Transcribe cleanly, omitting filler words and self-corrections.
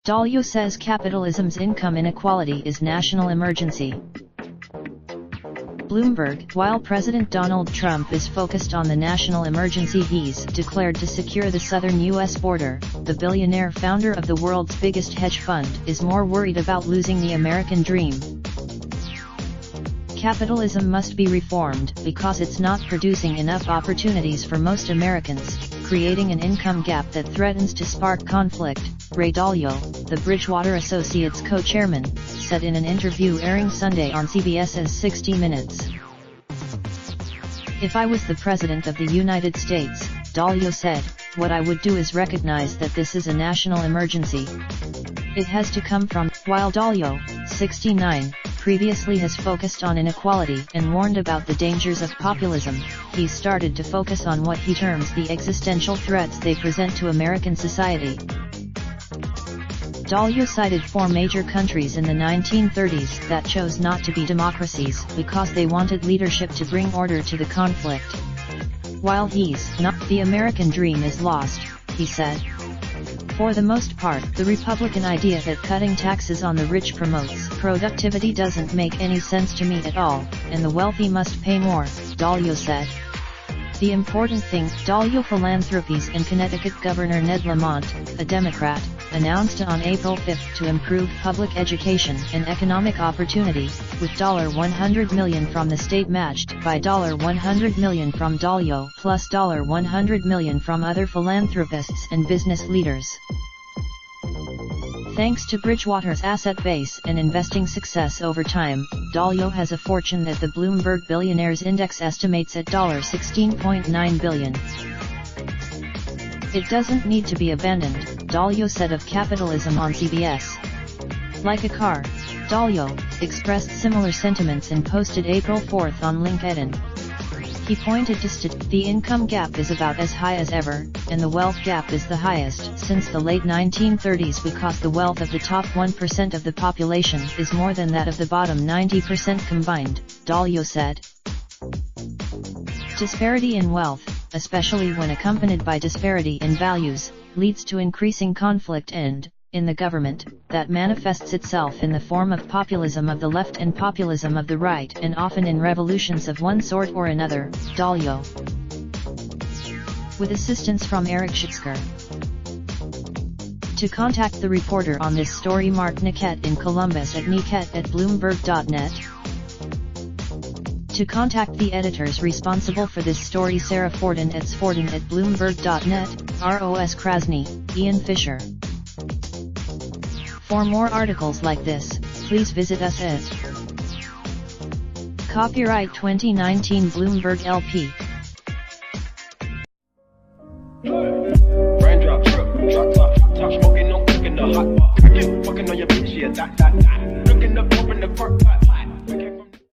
Dalio says capitalism's income inequality is national emergency. Bloomberg, while President Donald Trump is focused on the national emergency he's declared to secure the southern U.S. border, the billionaire founder of the world's biggest hedge fund is more worried about losing the American dream. Capitalism must be reformed because it's not producing enough opportunities for most Americans, creating an income gap that threatens to spark conflict, Ray Dalio, the Bridgewater Associates co-chairman, said in an interview airing Sunday on CBS's 60 Minutes. "If I was the President of the United States," Dalio said, "what I would do is recognize that this is a national emergency. It has to come from." While Dalio, 69, previously has focused on inequality and warned about the dangers of populism, he's started to focus on what he terms the existential threats they present to American society. Dalio cited 4 major countries in the 1930s that chose not to be democracies because they wanted leadership to bring order to the conflict. While he's not, the American dream is lost, he said. For the most part, the Republican idea that cutting taxes on the rich promotes productivity doesn't make any sense to me at all, and the wealthy must pay more, Dalio said. The important thing, Dalio Philanthropies and Connecticut Governor Ned Lamont, a Democrat, announced on April 5 to improve public education and economic opportunity, with $100 million from the state matched by $100 million from Dalio plus $100 million from other philanthropists and business leaders. Thanks to Bridgewater's asset base and investing success over time, Dalio has a fortune that the Bloomberg Billionaires Index estimates at $16.9 billion. It doesn't need to be abandoned, Dalio said of capitalism on CBS. Like a car, Dalio expressed similar sentiments and posted April 4 on LinkedIn. He pointed to the income gap is about as high as ever, and the wealth gap is the highest since the late 1930s because the wealth of the top 1% of the population is more than that of the bottom 90% combined, Dalio said. Disparity in wealth, especially when accompanied by disparity in values, leads to increasing conflict and, in the government, that manifests itself in the form of populism of the left and populism of the right and often in revolutions of one sort or another, Dalio. With assistance from Eric Schitzker. To contact the reporter on this story, mark Niket in Columbus at niket@bloomberg.net. To contact the editors responsible for this story, Sarah Forden at sforden@bloomberg.net, Ros Krasny, Ian Fisher. For more articles like this, please visit us at Copyright 2019 Bloomberg LP. Raindrop, drip, drop top, top smoking, no cooking the hot pot. Fucking on your bitch, yeah, that.